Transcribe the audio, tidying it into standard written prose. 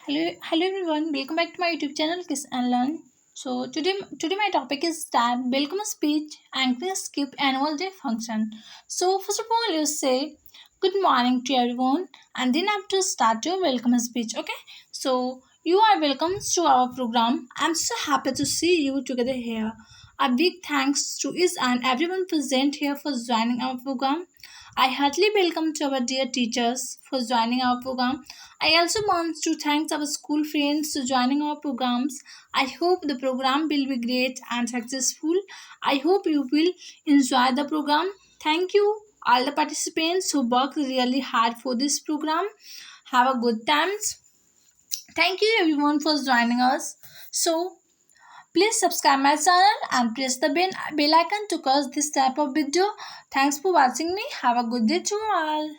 Hello everyone. Welcome back to my YouTube channel, Kiss and Learn. So today my topic is that welcome speech anchoring skip annual day function. So first of all, you say good morning to everyone, and then have to start your welcome speech. Okay. So you are welcome to our program. I'm so happy to see you together here. A big thanks to each and everyone present here for joining our program. I heartily welcome to our dear teachers for joining our program. I also want to thank our school friends for joining our programs. I hope the program will be great and successful. I hope you will enjoy the program. Thank you all the participants who worked really hard for this program. Have a good times. Thank you everyone for joining us. So please subscribe my channel and press the bell icon to catch this type of video. Thanks for watching me. Have a good day to all.